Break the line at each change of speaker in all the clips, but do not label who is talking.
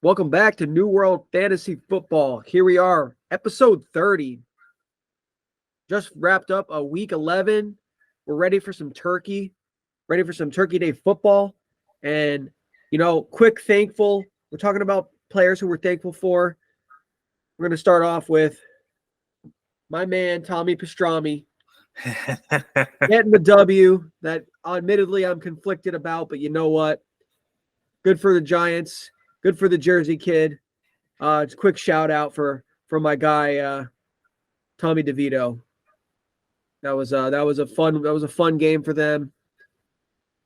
Welcome back to New World Fantasy Football. Here we are, episode 30. Just wrapped up a week 11. We're ready for some turkey, ready for some Turkey Day football. And, quick thankful. We're talking about players who we're thankful for. We're going to start off with my man, Tommy Pastrami, getting the W that admittedly I'm conflicted about, but you know what? Good for the Giants. Good for the Jersey kid. It's a quick shout out for my guy Tommy DeVito. That was a fun game for them.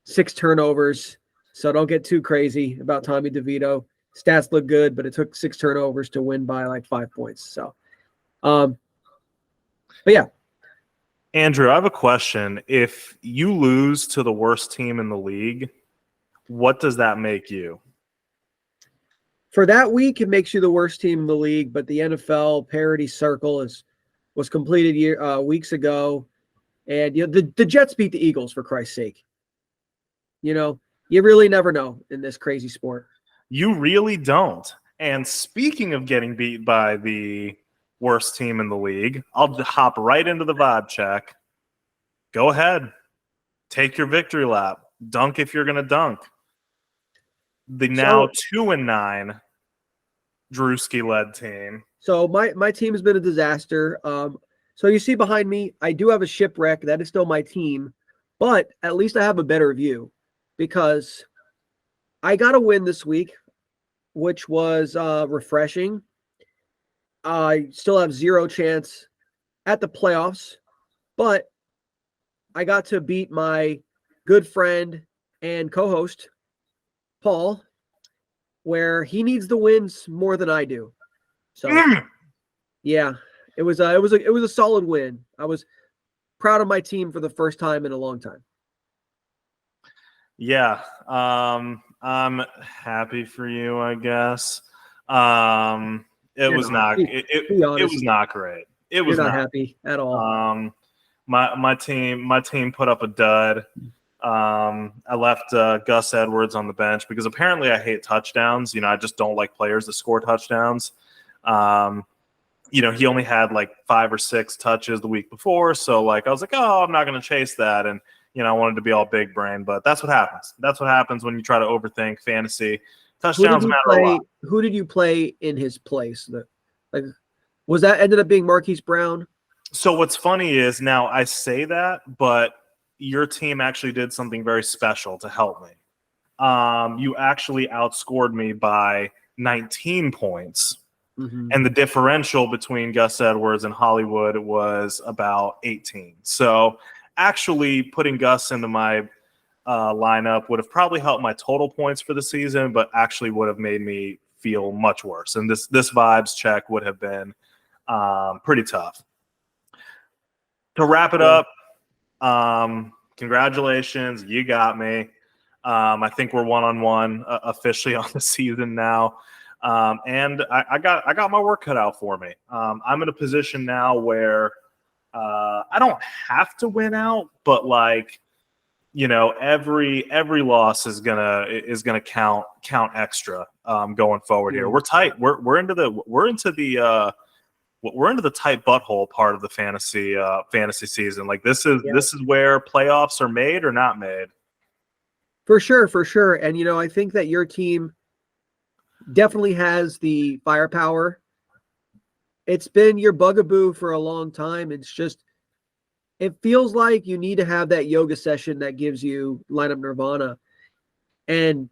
6 turnovers, so don't get too crazy about Tommy DeVito. Stats look good, but it took 6 turnovers to win by like 5 points. So, but yeah.
Andrew, I have a question. If you lose to the worst team in the league, what does that make you?
For that week, it makes you the worst team in the league, but the NFL parity circle was completed weeks ago. And the Jets beat the Eagles, for Christ's sake. You really never know in this crazy sport.
You really don't. And speaking of getting beat by the worst team in the league, I'll hop right into the vibe check. Go ahead. Take your victory lap. Dunk if you're going to dunk. The now 2-9 Drewski-led team.
So my team has been a disaster. So you see behind me, I do have a shipwreck. That is still my team. But at least I have a better view because I got a win this week, which was refreshing. I still have 0 chance at the playoffs, but I got to beat my good friend and co-host, Paul, where he needs the wins more than I do. So, yeah, it was a solid win. I was proud of my team for the first time in a long time.
Yeah, I'm happy for you, I guess. It was not great.
You're not happy at all.
My team put up a dud. I left Gus Edwards on the bench because apparently I hate touchdowns. I just don't like players that score touchdowns. He only had like 5 or 6 touches the week before. So I was like, oh, I'm not going to chase that. And, I wanted to be all big brain, but that's what happens. That's what happens when you try to overthink fantasy. Touchdowns matter a lot.
Who did you play in his place? Was that ended up being Marquise Brown?
So what's funny is now I say that, but your team actually did something very special to help me. You actually outscored me by 19 points. Mm-hmm. And the differential between Gus Edwards and Hollywood was about 18. So actually putting Gus into my lineup would have probably helped my total points for the season, but actually would have made me feel much worse. And this vibes check would have been pretty tough. To wrap it up, congratulations, you got me. I think we're 1-on-1 officially on the season now. And I got my work cut out for me. I'm in a position now where I don't have to win out, but every loss is gonna count extra going forward here. We're tight. We're into the tight butthole part of the fantasy season. This is where playoffs are made or not made.
For sure. And I think that your team definitely has the firepower. It's been your bugaboo for a long time. It's just, it feels like you need to have that yoga session that gives you lineup nirvana. And,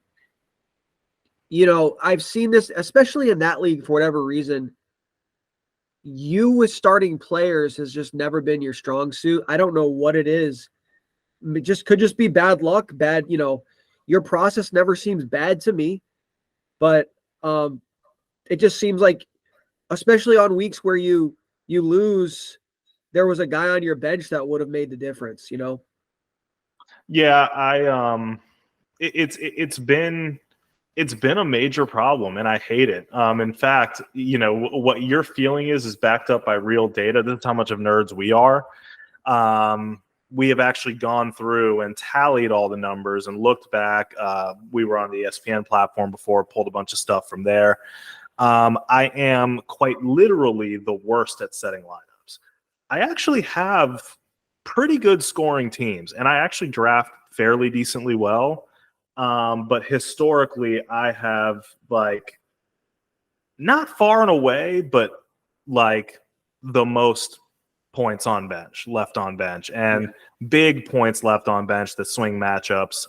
I've seen this, especially in that league, for whatever reason. You with starting players has just never been your strong suit. I don't know what it is. It could just be bad luck, bad, your process never seems bad to me. But it just seems like, especially on weeks where you lose, there was a guy on your bench that would have made the difference,
Yeah, it's been a major problem, and I hate it. In fact, what you're feeling is backed up by real data. This is how much of nerds we are. we have actually gone through and tallied all the numbers and looked back. We were on the ESPN platform before, pulled a bunch of stuff from there. I am quite literally the worst at setting lineups. I actually have pretty good scoring teams, and I actually draft fairly decently well. But historically, I have like not far and away, but like the most points on bench, left on bench, and big points left on bench that swing matchups,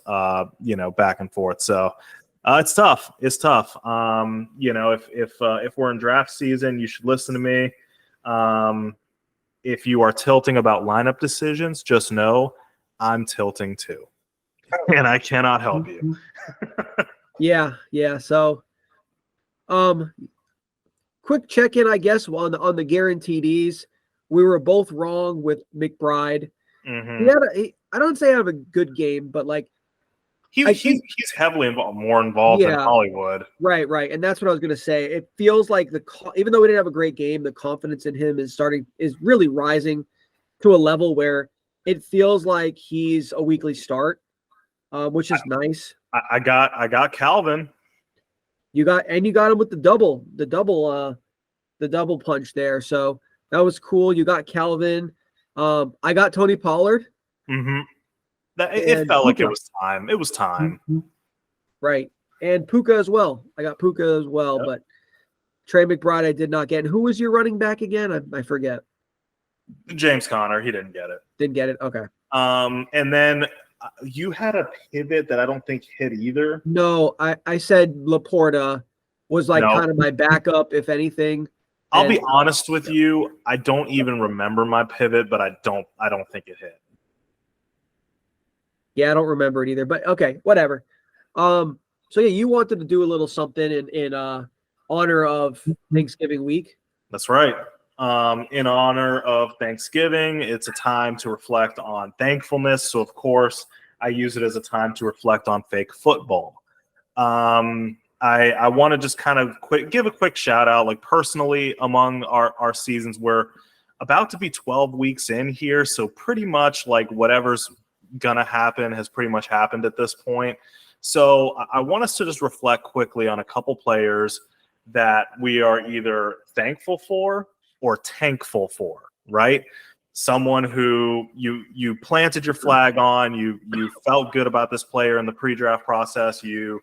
back and forth. So it's tough. It's tough. If we're in draft season, you should listen to me. If you are tilting about lineup decisions, just know I'm tilting too, and I cannot help you.
Yeah. So, quick check-in, I guess, on the guarantees. We were both wrong with McBride.
Mm-hmm.
I don't say I have a good game, but like
he's heavily more involved than Hollywood.
Right, and that's what I was gonna say. It feels like even though we didn't have a great game, the confidence in him is really rising to a level where it feels like he's a weekly start, which is nice.
I got Calvin.
You got him with the double punch there. So that was cool. You got Calvin. I got Tony Pollard.
Mm-hmm. It felt like it was time. It was time.
Mm-hmm. Right. And Puka as well. I got Puka as well, but Trey McBride I did not get. And who was your running back again? I forget.
James Conner. He didn't get it.
Didn't get it. Okay.
And then you had a pivot that I don't think hit either.
No, I said Laporta was kind of my backup, if anything.
I'll be honest with you. I don't even remember my pivot, but I don't think it hit.
Yeah, I don't remember it either. But okay, whatever. So yeah, you wanted to do a little something in honor of Thanksgiving week.
That's right. In honor of Thanksgiving, it's a time to reflect on thankfulness. So of course, I use it as a time to reflect on fake football. I want to just kind of give a quick shout out, like personally among our seasons. We're about to be 12 weeks in here. So pretty much like whatever's going to happen has pretty much happened at this point. So I want us to just reflect quickly on a couple players that we are either thankful for or tankful for, right? Someone who you planted your flag on, you felt good about this player in the pre-draft process, you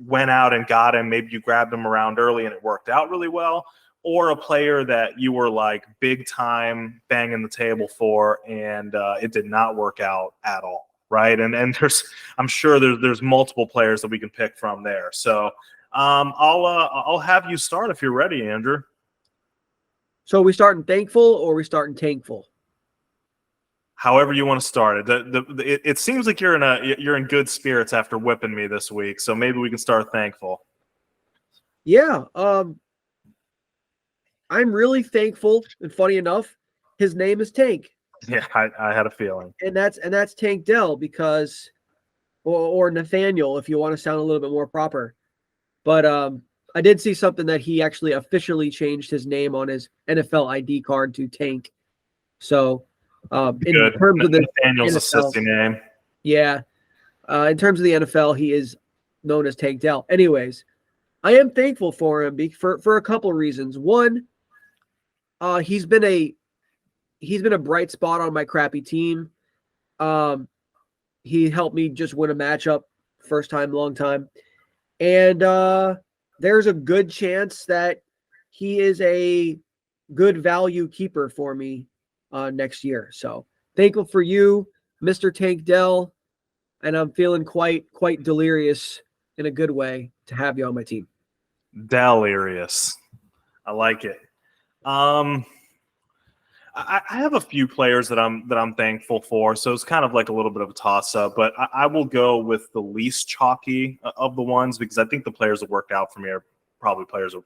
went out and got him, maybe you grabbed him around early and it worked out really well, or a player that you were like big time banging the table for and it did not work out at all, right? And I'm sure there's multiple players that we can pick from there. So I'll have you start if you're ready, Andrew.
So are we starting thankful or are we starting tankful?
However you want to start it. It seems like you're in good spirits after whipping me this week, so maybe we can start thankful.
Yeah, I'm really thankful, and funny enough, his name is Tank.
Yeah, I had a feeling,
and that's Tank Dell because, or Nathaniel if you want to sound a little bit more proper, but I did see something that he actually officially changed his name on his NFL ID card to Tank. So. In terms of the
Nathaniel's
NFL,
assisting name.
Yeah. In terms of the NFL, he is known as Tank Dell. Anyways, I am thankful for him for a couple of reasons. One, he's been a bright spot on my crappy team. He helped me just win a matchup first time, long time. And there's a good chance that he is a good value keeper for me next year. So thankful for you, Mr. Tank Dell, and I'm feeling quite delirious in a good way to have you on my team.
Delirious. I like it. I have a few players that I'm thankful for, so it's kind of like a little bit of a toss-up, but I will go with the least chalky of the ones because I think the players that worked out for me are probably players that,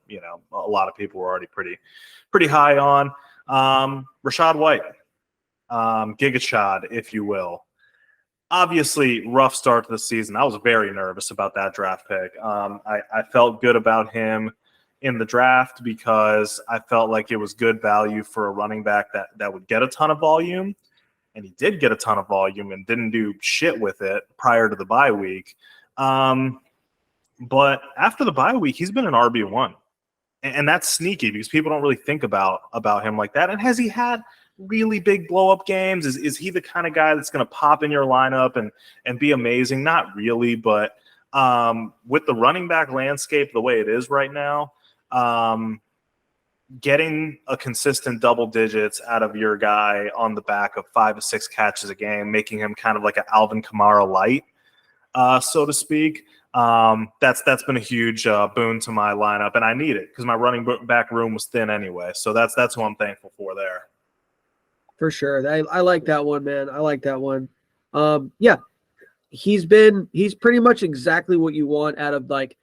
a lot of people were already pretty high on. Rashad White, Gigachad, if you will. Obviously, rough start to the season. I was very nervous about that draft pick. I felt good about him in the draft because I felt like it was good value for a running back that would get a ton of volume. and he did get a ton of volume and didn't do shit with it prior to the bye week. But after the bye week, he's been an RB1. And that's sneaky because people don't really think about him like that. And has he had really big blow-up games? Is he the kind of guy that's going to pop in your lineup and be amazing? Not really, but with the running back landscape the way it is right now, getting a consistent double digits out of your guy on the back of 5 to 6 catches a game, making him kind of like an Alvin Kamara light, so to speak. That's been a huge boon to my lineup, and I need it because my running back room was thin anyway. So that's who I'm thankful for there.
For sure. I like that one, man. I like that one. Yeah, he's pretty much exactly what you want out of like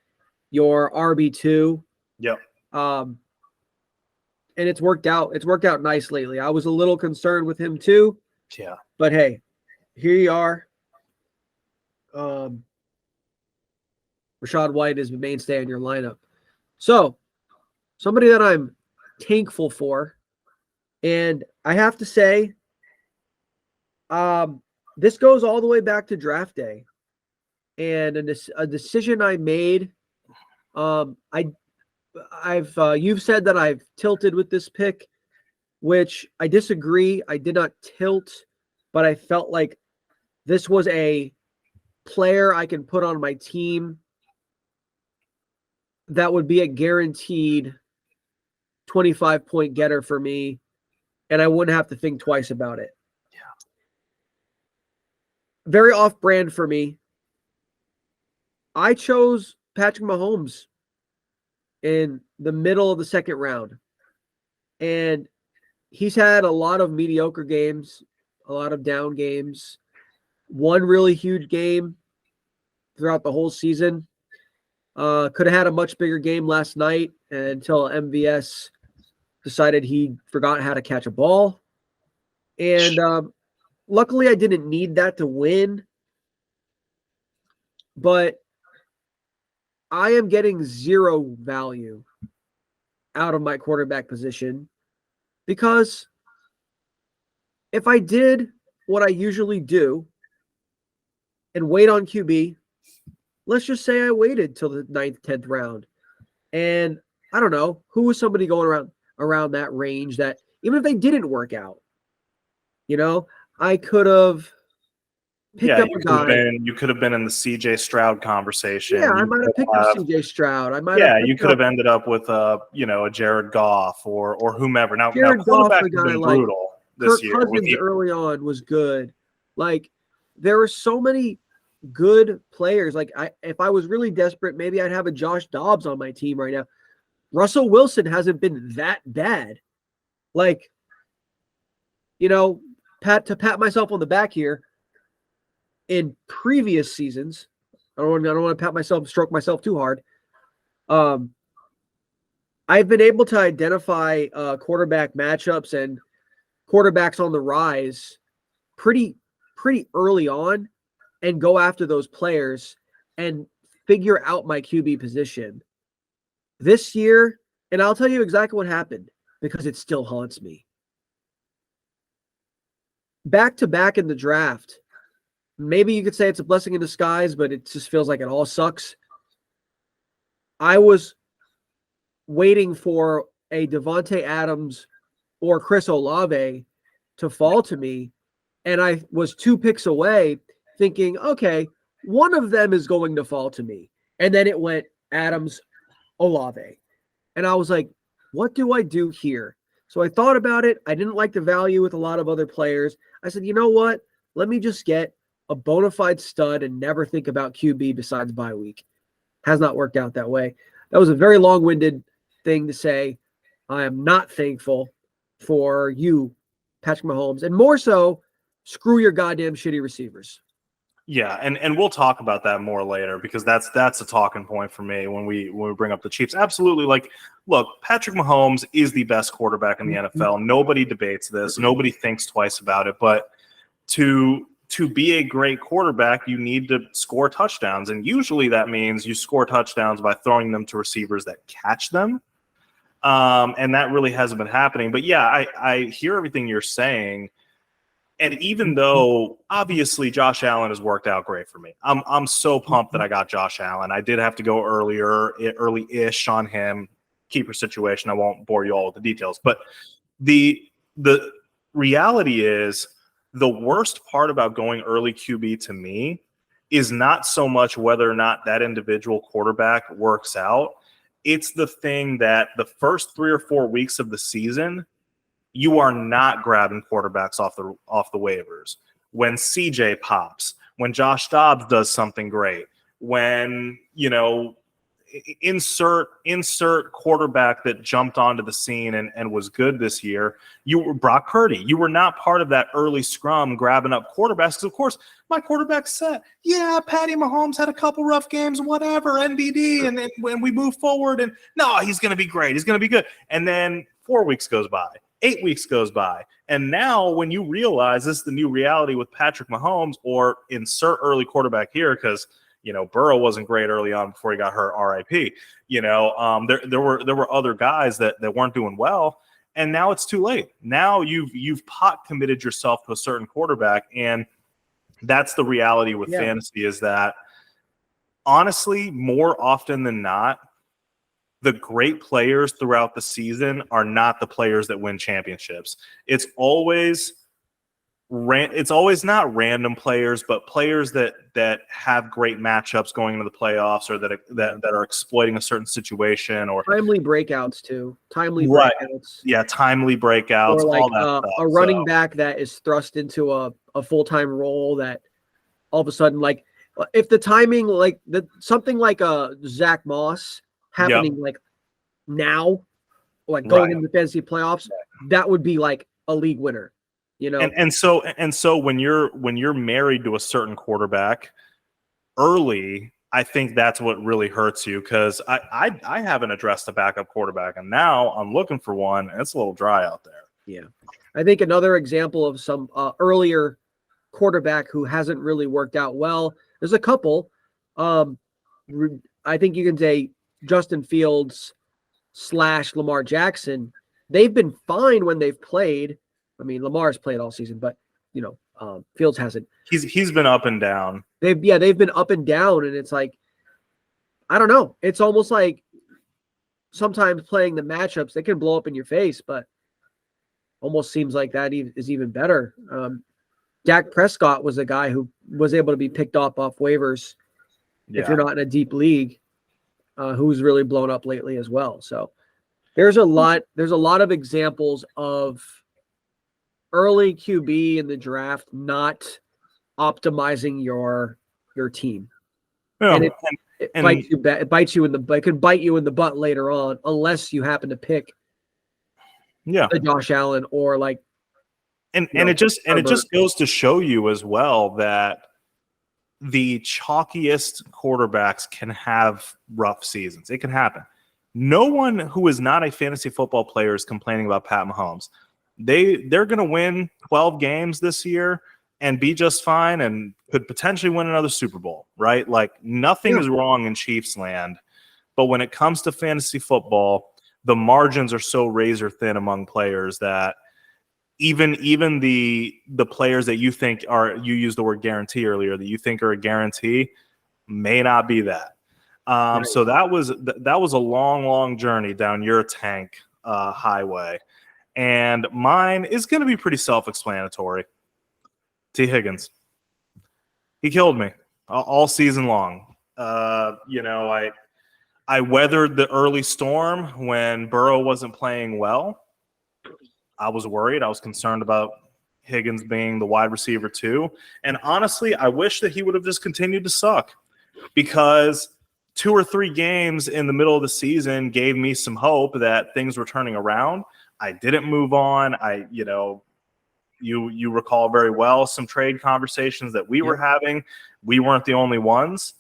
your RB2.
Yep.
And it's worked out. It's worked out nice lately. I was a little concerned with him too.
Yeah.
But hey, here you are. Rachaad White is the mainstay in your lineup. So, somebody that I'm thankful for, and I have to say, this goes all the way back to draft day, and a decision I made. You've said that I've tilted with this pick, which I disagree. I did not tilt, but I felt like this was a player I can put on my team that would be a guaranteed 25-point getter for me, and I wouldn't have to think twice about it.
Yeah.
Very off-brand for me. I chose Patrick Mahomes in the middle of the second round, and he's had a lot of mediocre games, a lot of down games, one really huge game throughout the whole season. Could have had a much bigger game last night until MVS decided he forgot how to catch a ball. And luckily I didn't need that to win. But I am getting zero value out of my quarterback position because if I did what I usually do and wait on QB, let's just say I waited till the 9th, 10th round. And I don't know, who was somebody going around that range that even if they didn't work out, I could have picked up a guy.
You could have been in the CJ Stroud conversation.
Yeah, I might have picked up CJ Stroud.
You could have ended up with a Jared Goff or whomever. Now
Jared Goff, a guy like
brutal this
Kirk
year.
Cousins early on was good. Like there were so many good players. Like if I was really desperate, maybe I'd have a Josh Dobbs on my team right now. Russell Wilson hasn't been that bad. Like, pat myself on the back here. In previous seasons, I don't want to stroke myself too hard. I've been able to identify quarterback matchups and quarterbacks on the rise pretty early on and go after those players and figure out my QB position. This year, and I'll tell you exactly what happened because it still haunts me. Back to back in the draft, maybe you could say it's a blessing in disguise, but it just feels like it all sucks. I was waiting for a Devontae Adams or Chris Olave to fall to me, and I was 2 picks away thinking, okay, one of them is going to fall to me. And then it went Adams, Olave. And I was like, what do I do here? So I thought about it. I didn't like the value with a lot of other players. I said, you know what? Let me just get a bona fide stud and never think about QB besides bye week. Has not worked out that way. That was a very long-winded thing to say. I am not thankful for you, Patrick Mahomes, and more so, screw your goddamn shitty receivers.
Yeah, and we'll talk about that more later because that's a talking point for me when we bring up the Chiefs. Absolutely. Like, look, Patrick Mahomes is the best quarterback in the NFL. Nobody debates this. Nobody thinks twice about it. But to be a great quarterback, you need to score touchdowns. And usually that means you score touchdowns by throwing them to receivers that catch them. And that really hasn't been happening. But yeah, I hear everything you're saying. And even though obviously Josh Allen has worked out great for me, I'm so pumped that I got Josh Allen. I did have to go early-ish on him. Keeper situation. I won't bore you all with the details, but the reality is the worst part about going early QB to me is not so much whether or not that individual quarterback works out. It's the thing that the first 3 or 4 weeks of the season, you are not grabbing quarterbacks off the waivers. When CJ pops, when Josh Dobbs does something great, when, insert quarterback that jumped onto the scene and was good this year. You were Brock Purdy. You were not part of that early scrum grabbing up quarterbacks because, of course, my quarterback's set. Yeah, Patty Mahomes had a couple rough games, whatever, NBD, and when we move forward, and no, he's going to be great. He's going to be good. And then 4 weeks goes by. 8 weeks goes by. And now when you realize this is the new reality with Patrick Mahomes, or insert early quarterback here because – Burrow wasn't great early on before he got hurt. RIP. There were other guys that weren't doing well, and now it's too late. Now you've pot committed yourself to a certain quarterback, and that's the reality with fantasy. Is that honestly, more often than not, the great players throughout the season are not the players that win championships. It's always not random players, but players that have great matchups going into the playoffs, or that are exploiting a certain situation, or
timely breakouts too. Breakouts.
Yeah, timely breakouts.
Or like
all that stuff.
A running back that is thrust into a full-time role that all of a sudden, like if the timing, like something like a Zach Moss happening like now, like going into the fantasy playoffs, that would be like a league winner.
And so when you're married to a certain quarterback early, I think that's what really hurts you, because I haven't addressed a backup quarterback, and now I'm looking for one, and it's a little dry out there.
Yeah, I think another example of some earlier quarterback who hasn't really worked out well. There's a couple. I think you can say Justin Fields / Lamar Jackson. They've been fine when they've played. I mean, Lamar's played all season, but Fields hasn't.
He's been up and down.
They've been up and down, and it's like, I don't know. It's almost like sometimes playing the matchups, they can blow up in your face, but almost seems like that is even better. Dak Prescott was a guy who was able to be picked off waivers if you're not in a deep league, who's really blown up lately as well. So there's a lot of examples of early QB in the draft not optimizing your team.
Yeah.
And it bites you in the butt later on, unless you happen to pick the Josh Allen or
it just goes to show you as well that the chalkiest quarterbacks can have rough seasons. It can happen. No one who is not a fantasy football player is complaining about Pat Mahomes. They're going to win 12 games this year and be just fine, and could potentially win another Super Bowl, right? Like, nothing is wrong in Chiefs land. But when it comes to fantasy football, the margins are so razor thin among players that even the players that you think are, you used the word guarantee earlier, that you think are a guarantee, may not be that. So that was a long journey down your tank highway. And mine is going to be pretty self-explanatory. T. Higgins. He killed me all season long. I weathered the early storm when Burrow wasn't playing well. I was worried. I was concerned about Higgins being the wide receiver too. And honestly, I wish that he would have just continued to suck, because 2 or 3 games in the middle of the season gave me some hope that things were turning around. I didn't move on. You recall very well some trade conversations that we were having. We weren't the only ones.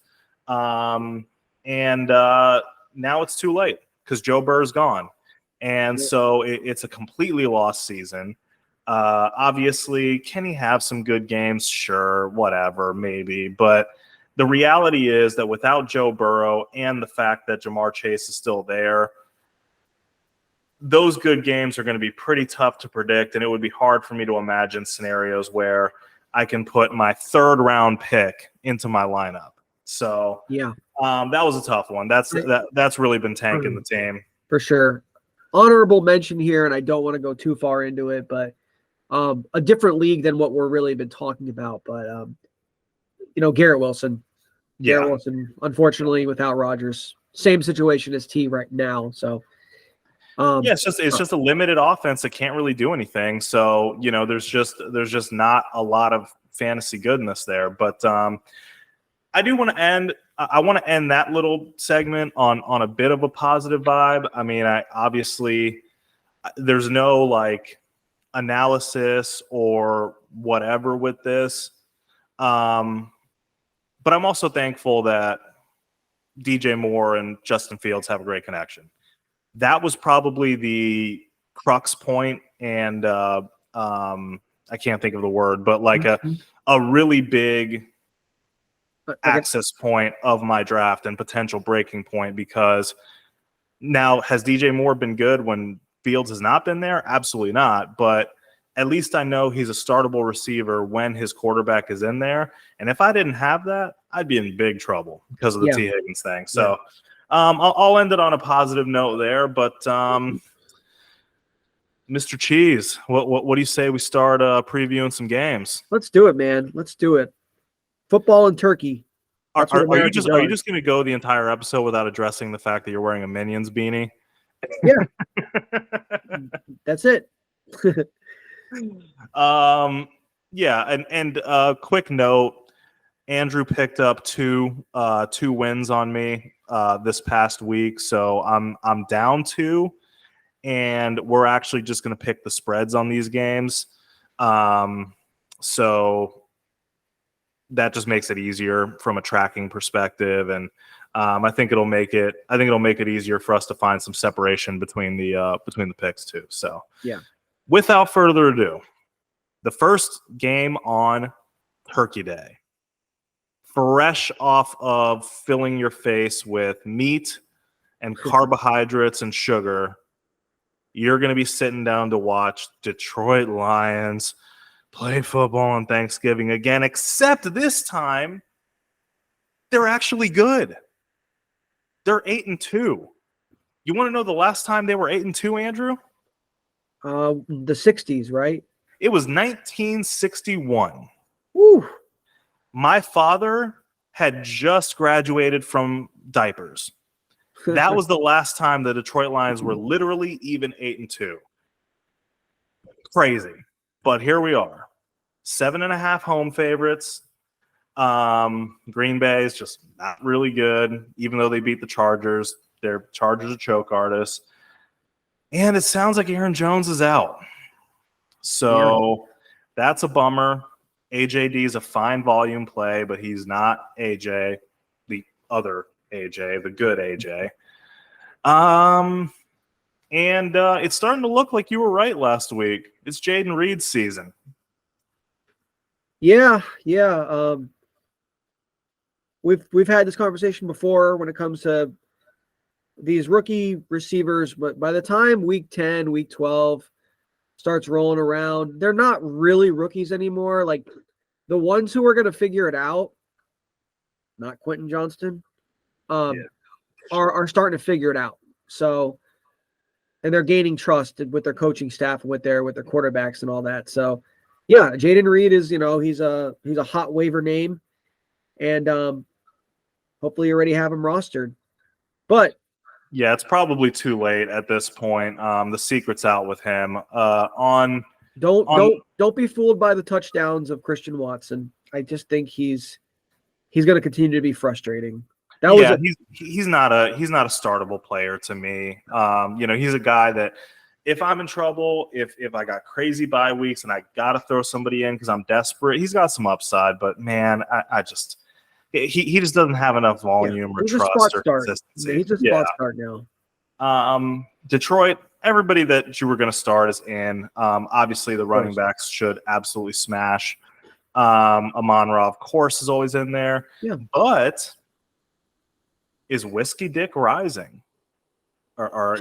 And now it's too late because Joe Burrow's gone. And so it's a completely lost season. Obviously, can he have some good games? Sure, whatever, maybe. But the reality is that without Joe Burrow and the fact that Jamar Chase is still there, those good games are going to be pretty tough to predict, and it would be hard for me to imagine scenarios where I can put my third round pick into my lineup. So
Yeah,
that was a tough one. That's really been tanking the team
for sure. Honorable mention here, and I don't want to go too far into it, but a different league than what we're really been talking about. But Garrett Wilson.
Yeah.
Garrett Wilson, unfortunately, without Rodgers, same situation as T right now. So,
it's just a limited offense that can't really do anything. So there's just not a lot of fantasy goodness there. But I do want to end. I want to end that little segment on a bit of a positive vibe. I mean, obviously there's no like analysis or whatever with this. But I'm also thankful that DJ Moore and Justin Fields have a great connection. That was probably the crux point, and I can't think of the word, but like a really big access point of my draft and potential breaking point, because now has DJ Moore been good when Fields has not been there? Absolutely not. But at least I know he's a startable receiver when his quarterback is in there. And if I didn't have that, I'd be in big trouble because of the T. Higgins thing. So I'll end it on a positive note there. But Mr. Cheese, what do you say we start previewing some games?
Let's do it, man. Let's do it. Football and turkey.
Are you just going to go the entire episode without addressing the fact that you're wearing a Minions beanie?
Yeah. That's it.
And quick note, Andrew picked up two wins on me this past week, so I'm down 2, and we're actually just going to pick the spreads on these games. So that just makes it easier from a tracking perspective, and I think it'll make it easier for us to find some separation between the picks too. So without further ado, the first game on Turkey Day, fresh off of filling your face with meat and carbohydrates and sugar, you're going to be sitting down to watch Detroit Lions play football on Thanksgiving again, except this time they're actually good. They're 8-2. You want to know the last time they were 8-2, Andrew?
The 60s, right?
It was 1961.
Woo.
My father had just graduated from diapers. That was the last time the Detroit Lions were literally even 8-2. Crazy. But here we are. 7.5 home favorites. Green Bay is just not really good, even though they beat the Chargers. Their Chargers are choke artists. And it sounds like Aaron Jones is out. So that's a bummer. AJD is a fine volume play, but he's not AJ, the other AJ, the good AJ. And it's starting to look like you were right last week. It's Jaden Reed's season.
Yeah. We've had this conversation before when it comes to these rookie receivers, but by the time week 10, week 12 starts rolling around, they're not really rookies anymore. Like the ones who are going to figure it out, not Quentin Johnston, are starting to figure it out. So, and they're gaining trust with their coaching staff and with their quarterbacks and all that. So, yeah, Jaden Reed is, he's a hot waiver name, and hopefully you already have him rostered. But
yeah, it's probably too late at this point. The secret's out with him.
Don't be fooled by the touchdowns of Christian Watson. I just think he's going to continue to be frustrating.
He's not a startable player to me. He's a guy that if I'm in trouble, if I got crazy bye weeks and I got to throw somebody in because I'm desperate, he's got some upside. But man, he just doesn't have enough volume or trust or consistency.
He's a spot start now.
Detroit, everybody that you were going to start is in. Obviously, the running backs should absolutely smash. Amon-Ra, of course, is always in there.
Yeah.
But is Whiskey Dick rising? or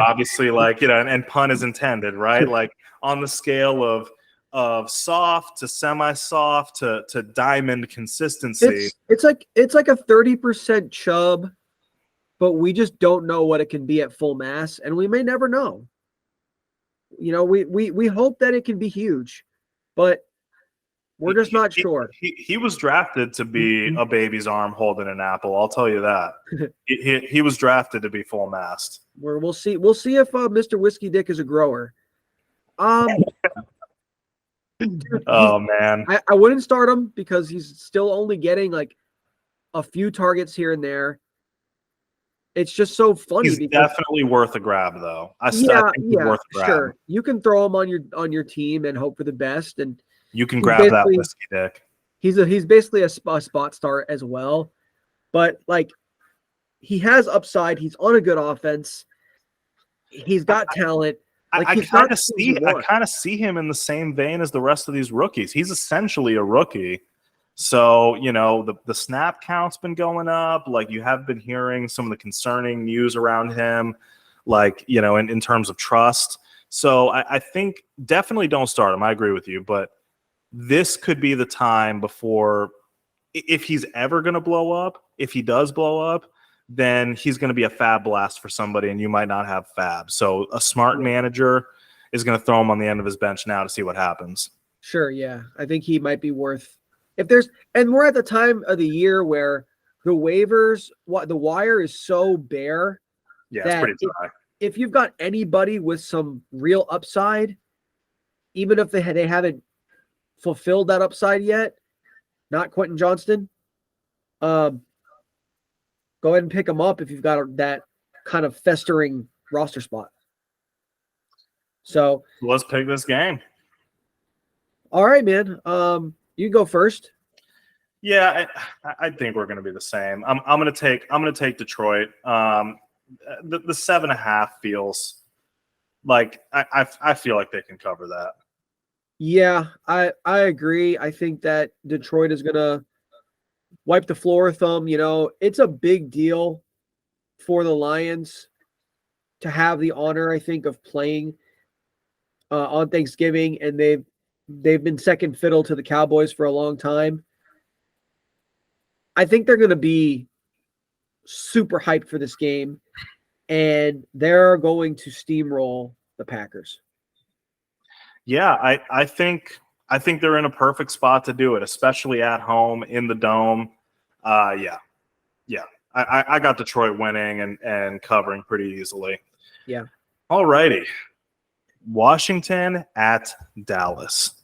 obviously and pun is intended, right? Like on the scale of soft to semi-soft to diamond consistency.
It's like a 30% chub, but we just don't know what it can be at full mass, and we may never know. We hope that it can be huge, but we're just not sure.
He was drafted to be a baby's arm holding an apple. I'll tell you that. he was drafted to be full mast.
We'll see. We'll see if Mr. Whiskey Dick is a grower.
Oh man,
I wouldn't start him because he's still only getting like a few targets here and there. It's just so funny.
He's definitely worth a grab, though. I think he's worth a grab.
Sure. You can throw him on your team and hope for the best, and
you can grab that Whiskey Dick.
He's basically a spot start as well, but like he has upside. He's on a good offense. He's got talent. Like,
I kind of see him in the same vein as the rest of these rookies. He's essentially a rookie. So, the snap count's been going up. Like, you have been hearing some of the concerning news around him, like, in terms of trust. So I think definitely don't start him. I agree with you. But this could be the time before, if he's ever going to blow up, if he does blow up, then he's going to be a fab blast for somebody, and you might not have fab. So a smart manager is going to throw him on the end of his bench now to see what happens.
Sure, yeah. I think he might be worth – and we're at the time of the year where the waivers, the wire is so bare.
Yeah, it's pretty dry.
If you've got anybody with some real upside, even if they haven't fulfilled that upside yet, not Quentin Johnston, go ahead and pick them up if you've got that kind of festering roster spot. So
let's pick this game.
All right, man. You go first.
Yeah, I think we're going to be the same. I'm going to take Detroit. The 7.5 feels like I feel like they can cover that.
Yeah, I agree. I think that Detroit is going to wipe the floor with them. It's a big deal for the Lions to have the honor, I think, of playing on Thanksgiving, and they've been second fiddle to the Cowboys for a long time. I think they're going to be super hyped for this game, and they're going to steamroll the Packers.
Yeah, I think they're in a perfect spot to do it, especially at home in the dome. Yeah. I got Detroit winning and covering pretty easily.
Yeah.
All righty. Washington at Dallas.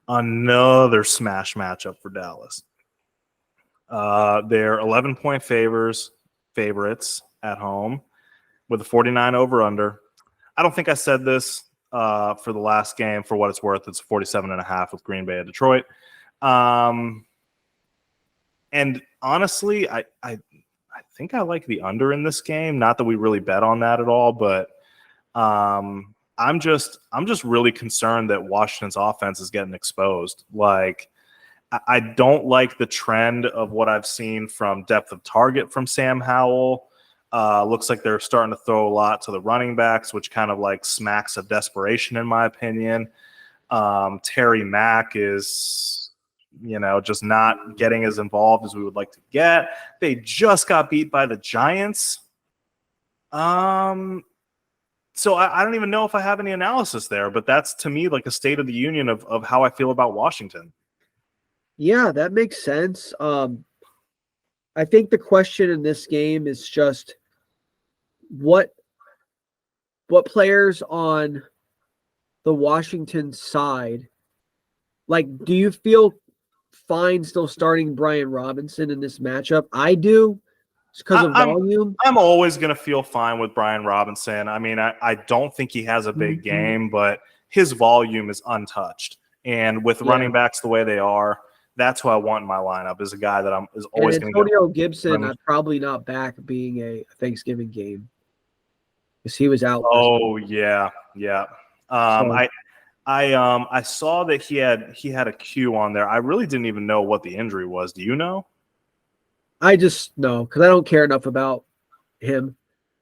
Another smash matchup for Dallas. They're 11-point favorites at home with a 49 over-under. I don't think I said this for the last game. For what it's worth, it's 47.5 with Green Bay at Detroit. And honestly, I think I like the under in this game. Not that we really bet on that at all, but I'm just really concerned that Washington's offense is getting exposed. Like, I don't like the trend of what I've seen from depth of target from Sam Howell. Looks like they're starting to throw a lot to the running backs, which kind of like smacks of desperation, in my opinion. Terry Mack is, just not getting as involved as we would like to get. They just got beat by the Giants. So I don't even know if I have any analysis there, but that's, to me, like a state of the union of how I feel about Washington.
Yeah, that makes sense. I think the question in this game is just what players on the Washington side, like, do you feel fine still starting Brian Robinson in this matchup? I do. It's because of volume.
I'm always going to feel fine with Brian Robinson. I mean, I don't think he has a big game, but his volume is untouched. And with running backs the way they are, that's who I want in my lineup, is a guy that is always going to get.
Antonio Gibson, I'm probably not back being a Thanksgiving game because he was out.
Oh, yeah. I saw that he had a Q on there. I really didn't even know what the injury was. Do you know?
I just know because I don't care enough about him.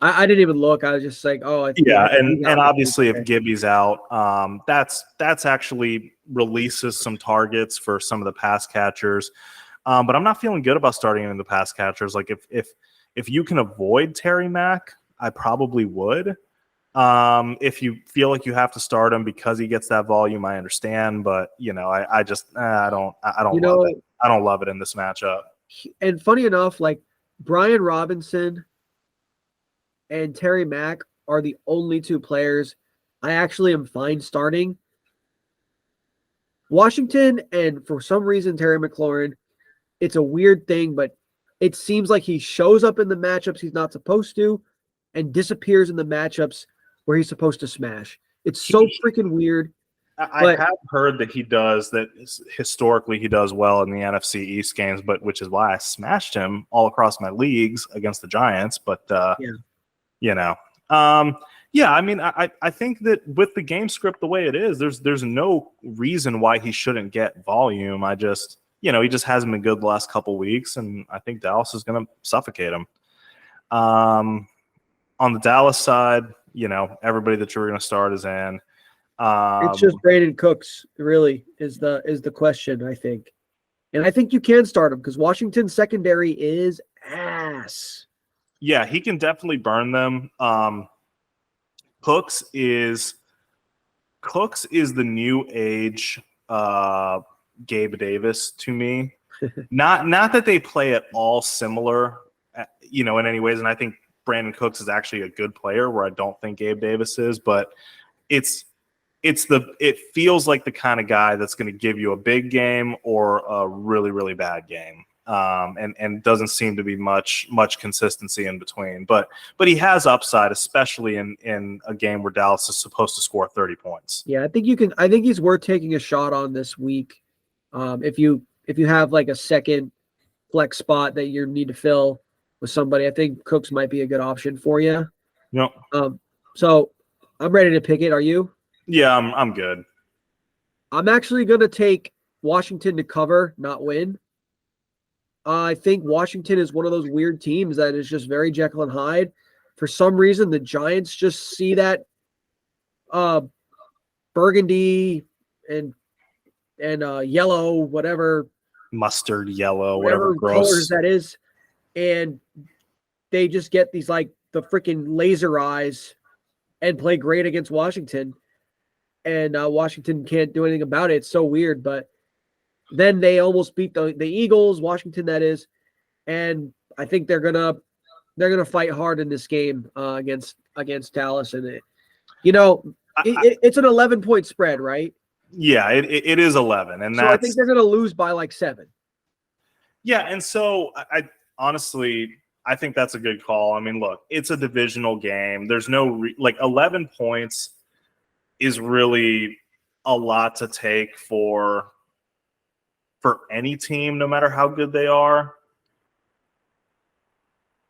I didn't even look. I was just like, oh,
Yeah,
he's
and
out this
obviously
week.
if Gibby's out, that's actually releases some targets for some of the pass catchers. But I'm not feeling good about starting in the pass catchers. Like if you can avoid Terry Mack, I probably would. If you feel like you have to start him because he gets that volume, I understand. But I just I don't love it. I don't love it in this matchup.
And funny enough, like Brian Robinson and Terry Mack are the only two players I actually am fine starting. Washington and for some reason Terry McLaurin, it's a weird thing, but it seems like he shows up in the matchups he's not supposed to and disappears in the matchups where he's supposed to smash. It's so freaking weird.
I have heard that he does that historically he does well in the NFC East games, but which is why I smashed him all across my leagues against the Giants. But yeah, I mean, I think that with the game script the way it is, there's no reason why he shouldn't get volume. I just he just hasn't been good the last couple weeks, and I think Dallas is going to suffocate him. On the Dallas side, everybody that you're going to start is in.
It's just Brandon Cooks, really, is the question, I think. And I think you can start him because Washington's secondary is ass.
Yeah, he can definitely burn them. Cooks is the new age Gabe Davis to me. Not that they play at all similar, in any ways. And I think Brandon Cooks is actually a good player where I don't think Gabe Davis is, but it feels like the kind of guy that's going to give you a big game or a really, really bad game. And doesn't seem to be much consistency in between, but he has upside, especially in a game where Dallas is supposed to score 30 points.
Yeah, I think he's worth taking a shot on this week. If you have like a second flex spot that you need to fill with somebody, I think Cooks might be a good option for you.
Yep.
So I'm ready to pick it. Are you?
Yeah, I'm good.
I'm actually going to take Washington to cover, not win. I think Washington is one of those weird teams that is just very Jekyll and Hyde. For some reason, the Giants just see that burgundy and yellow, whatever
mustard yellow, whatever
colors that is, and they just get these like the freaking laser eyes and play great against Washington. And Washington can't do anything about it. It's so weird, but then they almost beat the Eagles, Washington that is, and I think they're gonna fight hard in this game against Dallas, and it's an 11-point spread, right?
Yeah, it is 11, and
so I think they're gonna lose by like 7.
Yeah, and so I honestly I think that's a good call. I mean, look, it's a divisional game. There's no 11 points is really a lot to take for any team, no matter how good they are.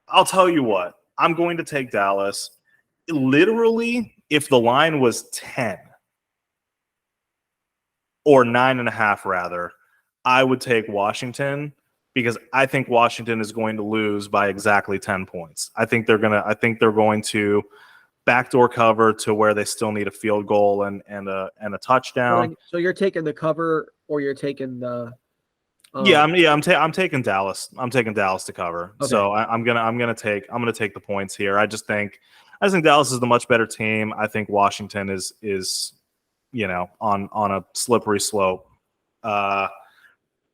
I'll tell you what, I'm going to take Dallas. Literally, if the line was 10 or 9.5 rather, I would take Washington because I think Washington is going to lose by exactly 10 points. I think they're going to backdoor cover to where they still need a field goal and a touchdown.
So you're taking the cover, or you're taking the
I'm taking Dallas. I'm taking Dallas to cover.
Okay.
So I'm gonna take the points here. I think Dallas is the much better team. I think Washington is on a slippery slope.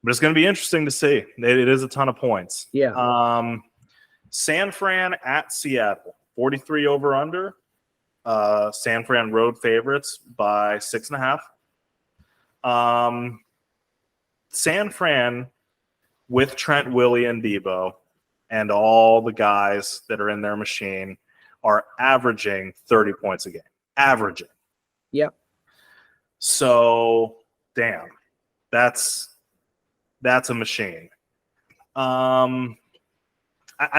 But it's going to be interesting to see. It is a ton of points.
Yeah.
San Fran at Seattle, 43 over under. San Fran road favorites by 6.5. San Fran with Trent, Willie, and Debo and all the guys that are in their machine are averaging 30 points a game. Averaging.
Yep.
So, damn, that's a machine. I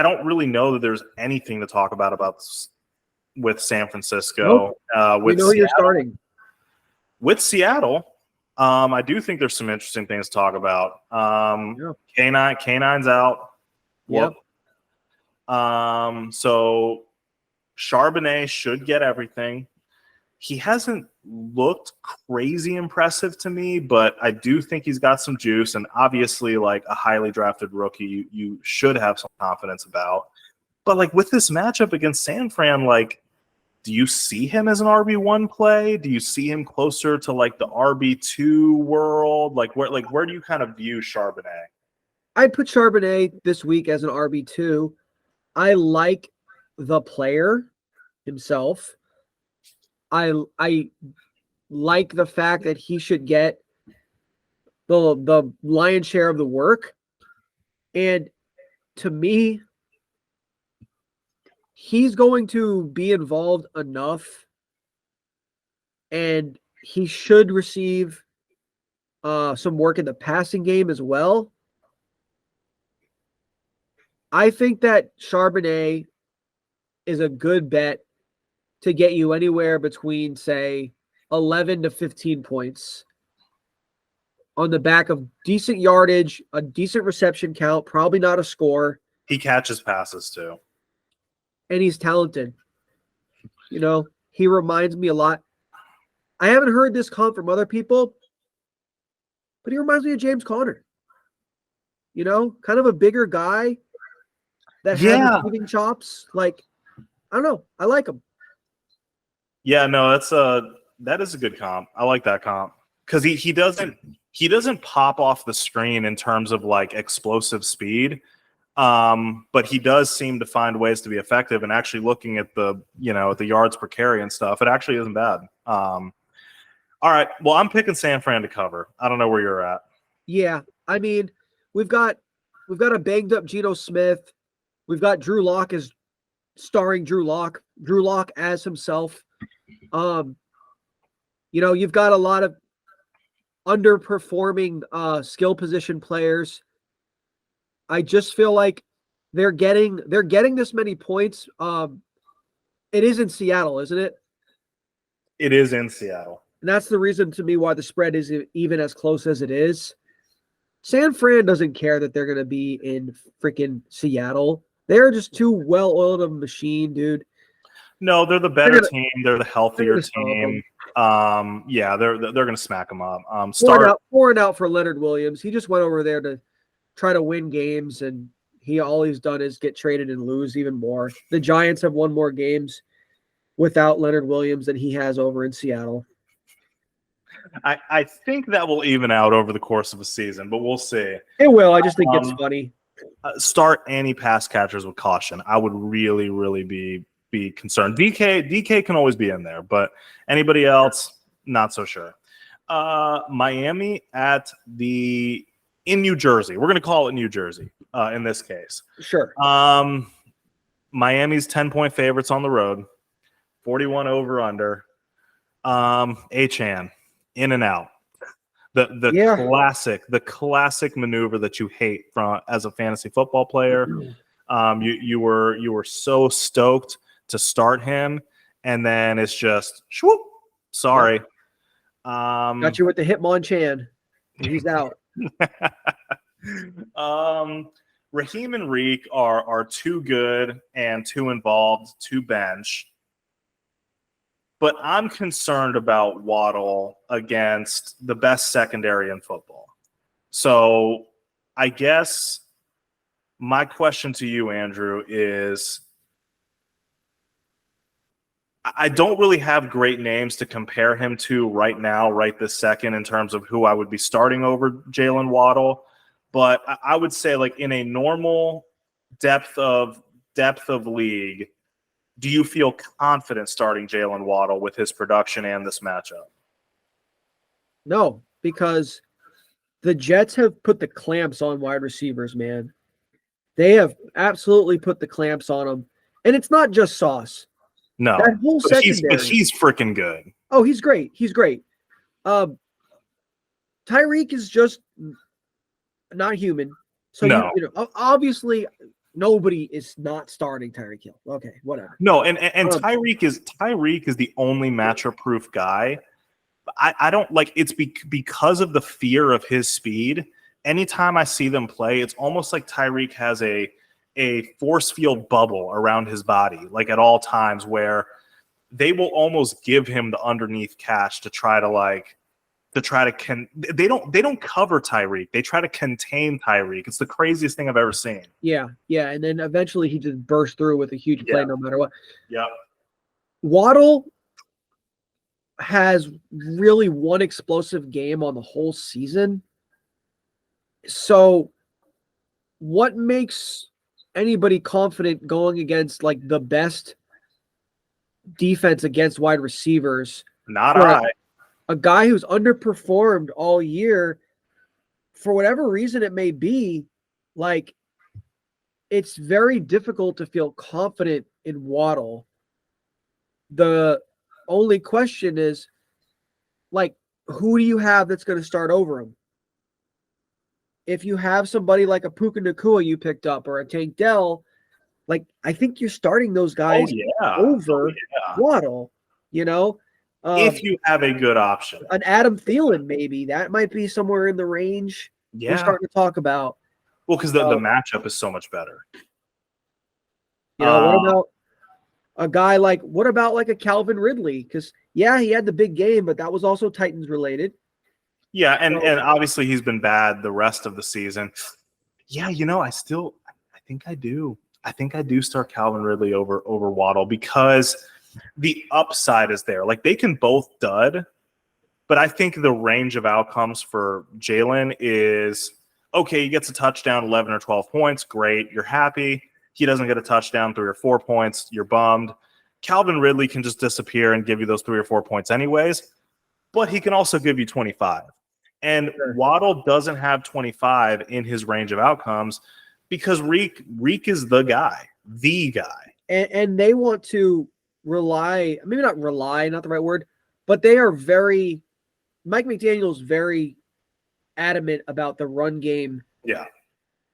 don't really know that there's anything to talk about with San Francisco.
Nope.
With
Seattle, you're starting.
With Seattle, I do think there's some interesting things to talk about. K9's out.
Yep.
So Charbonnet should get everything. He hasn't looked crazy impressive to me, but I do think he's got some juice. And obviously, like a highly drafted rookie, you should have some confidence about. But like with this matchup against San Fran, like, do you see him as an RB1 play? Do you see him closer to like the RB2 world? Like where do you kind of view Charbonnet?
I'd put Charbonnet this week as an RB2. I like the player himself. I like the fact that he should get the lion's share of the work. And to me, he's going to be involved enough, and he should receive some work in the passing game as well. I think that Charbonnet is a good bet to get you anywhere between, say, 11 to 15 points on the back of decent yardage, a decent reception count, probably not a score.
He catches passes too.
And he's talented. You know, he reminds me a lot. I haven't heard this comp from other people, but he reminds me of James Conner. You know, kind of a bigger guy that has receiving chops. Like, I don't know. I like him.
Yeah, no, that is a good comp. I like that comp because he doesn't pop off the screen in terms of like explosive speed, but he does seem to find ways to be effective. And actually, looking at the yards per carry and stuff, it actually isn't bad. All right, well, I'm picking San Fran to cover. I don't know where you're at.
Yeah, I mean, we've got a banged up Geno Smith. We've got Drew Lock as starring Drew Lock as himself. You've got a lot of underperforming skill position players. I just feel like they're getting this many points. It is in Seattle, isn't it?
It is in Seattle.
And that's the reason to me why the spread is even as close as it is. San Fran doesn't care that they're going to be in freaking Seattle. They're just too well-oiled of a machine, dude.
No, they're the better team. They're the healthier team. Yeah, they're going to smack them up.
Pouring out for Leonard Williams. He just went over there to try to win games, and all he's done is get traded and lose even more. The Giants have won more games without Leonard Williams than he has over in Seattle.
I think that will even out over the course of a season, but we'll see.
It will. I just think it's funny.
Start any pass catchers with caution. I would really, really be concerned. DK can always be in there, but anybody else, not so sure. Miami in New Jersey. We're going to call it New Jersey in this case.
Sure.
Miami's 10-point favorites on the road, 41 over under. Achane, in and out. The classic maneuver that you hate as a fantasy football player. You were so stoked to start him, and then it's just swoop. Sorry.
Got you with the Hitmonchan. He's out.
Raheem and Reek are too good and too involved to bench. But I'm concerned about Waddle against the best secondary in football. So I guess my question to you, Andrew, is I don't really have great names to compare him to right now, right this second, in terms of who I would be starting over Jalen Waddle. But I would say, like, in a normal depth of league, do you feel confident starting Jalen Waddle with his production and this matchup?
No, because the Jets have put the clamps on wide receivers, man. They have absolutely put the clamps on them. And it's not just Sauce.
No,
that whole secondary.
But he's freaking good.
Oh, he's great. He's great. Tyreek is just not human. So,
no.
Obviously – nobody is not starting Tyreek Hill. Okay, whatever.
No, and Tyreek is the only matchup-proof guy. I don't like it's because of the fear of his speed. Anytime I see them play, it's almost like Tyreek has a a force field bubble around his body, like at all times, where they will almost give him the underneath catch to try to they don't cover Tyreek. They try to contain Tyreek. It's the craziest thing I've ever seen.
Yeah. And then eventually he just burst through with a huge play no matter what.
Yeah.
Waddle has really one explosive game on the whole season. So what makes anybody confident going against like the best defense against wide receivers?
Not I.
A guy who's underperformed all year, for whatever reason it may be, like it's very difficult to feel confident in Waddle. The only question is, like, who do you have that's going to start over him? If you have somebody like a Puka Nacua you picked up or a Tank Dell, like I think you're starting those guys over Waddle, you know?
If you have a good option.
An Adam Thielen, maybe. That might be somewhere in the range we're starting to talk about.
Well, because the matchup is so much better.
You know, what about a guy like a Calvin Ridley? Because, yeah, he had the big game, but that was also Titans related.
Yeah, and obviously he's been bad the rest of the season. Yeah, you know, I think I do. I think I do start Calvin Ridley over Waddle because the upside is there. Like they can both dud, but I think the range of outcomes for Jalen is okay. He gets a touchdown, 11 or 12 points. Great. You're happy. He doesn't get a touchdown, 3 or 4 points. You're bummed. Calvin Ridley can just disappear and give you those 3 or 4 points anyways, but he can also give you 25. And Waddle doesn't have 25 in his range of outcomes because Reek is the guy.
And they want to rely, maybe not rely, not the right word, but they are Mike McDaniel's very adamant about the run game.
Yeah.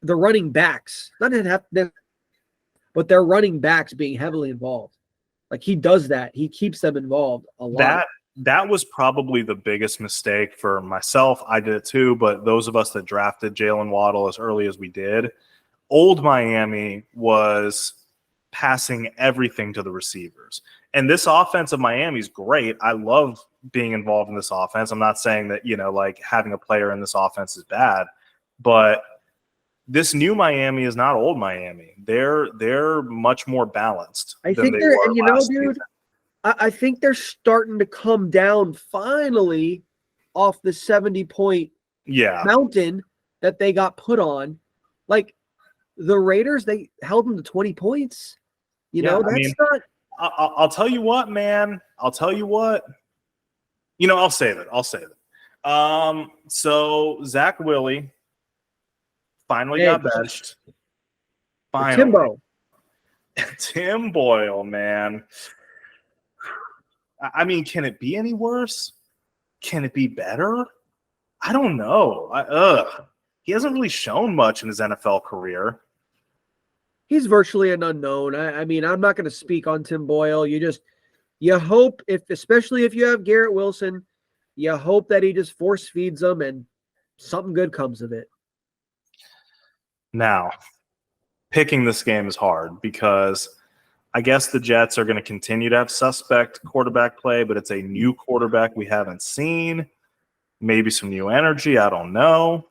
The running backs, not them, but their running backs being heavily involved. Like he does that. He keeps them involved a lot.
That was probably the biggest mistake for myself. I did it too, but those of us that drafted Jalen Waddle as early as we did, old Miami was passing everything to the receivers. And this offense of Miami is great. I love being involved in this offense. I'm not saying that, you know, like having a player in this offense is bad, but this new Miami is not old Miami. They're much more balanced.
I think they're, and you know, dude, I think they're starting to come down finally off the 70-point mountain that they got put on. Like the Raiders, they held them to 20 points. You know, that's not.
I'll tell you what, man. I'll tell you what. You know, I'll save it. So Zach Willie finally got benched. Finally. Tim Boyle, man. I mean, can it be any worse? Can it be better? I don't know. He hasn't really shown much in his NFL career.
He's virtually an unknown. I mean, I'm not going to speak on Tim Boyle. You hope, especially if you have Garrett Wilson, you hope that he just force feeds them and something good comes of it.
Now, picking this game is hard because I guess the Jets are going to continue to have suspect quarterback play, but it's a new quarterback we haven't seen. Maybe some new energy. I don't know.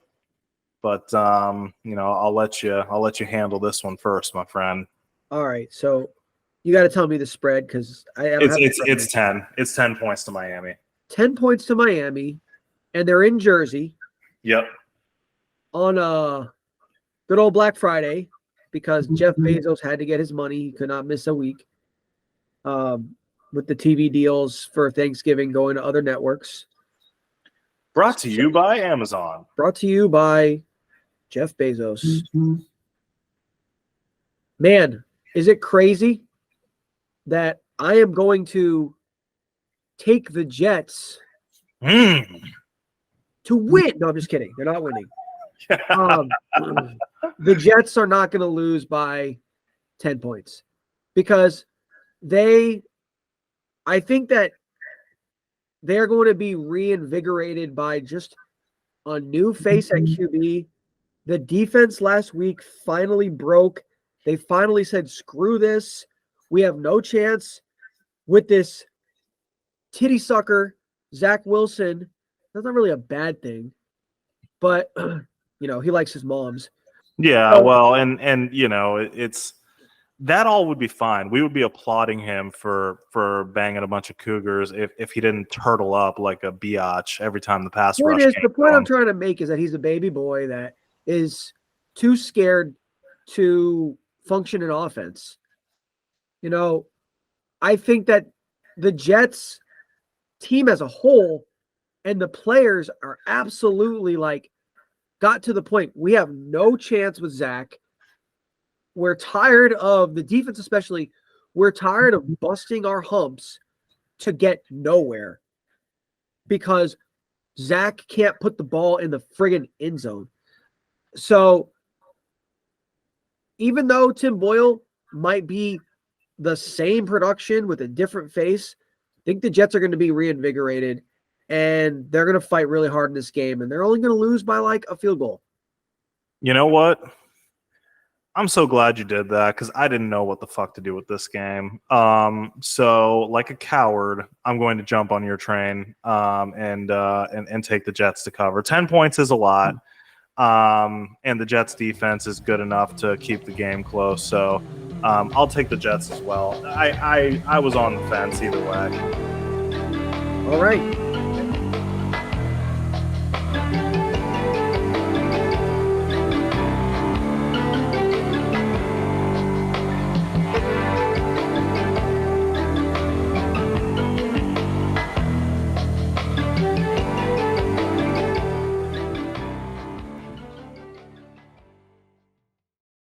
But you know, I'll let you handle this one first, my friend.
All right, so you got to tell me the spread because
it's 10. It's 10 points to Miami.
10 points to Miami, and they're in Jersey.
Yep.
On a good old Black Friday because Jeff Bezos had to get his money. He could not miss a week. With the TV deals for Thanksgiving going to other networks.
Brought to you by Amazon.
Brought to you by Jeff Bezos. Man, is it crazy that I am going to take the Jets to win? No, I'm just kidding. They're not winning. The Jets are not going to lose by 10 points because I think that they're going to be reinvigorated by just a new face at QB. The defense last week finally broke They finally said, screw this. We have no chance with this titty sucker, Zach Wilson. That's not really a bad thing, but he likes his moms.
Yeah,
So,
well, and it's that all would be fine. We would be applauding him for banging a bunch of cougars if he didn't turtle up like a biatch every time the pass rush came
the point
to
I'm
him.
trying to make is that he's a baby boy that is too scared to function in offense. I think that the Jets team as a whole and the players are absolutely got to the point. We have no chance with Zach. We're tired of the defense, especially. We're tired of busting our humps to get nowhere because Zach can't put the ball in the friggin' end zone. So even though Tim Boyle might be the same production with a different face, I think the Jets are going to be reinvigorated and they're going to fight really hard in this game, and they're only going to lose by a field goal.
You know what? I'm so glad you did that because I didn't know what the fuck to do with this game. So like a coward, I'm going to jump on your train and take the Jets to cover. 10 points is a lot. And the Jets defense is good enough to keep the game close. So I'll take the Jets as well. I was on the fence either way.
All right.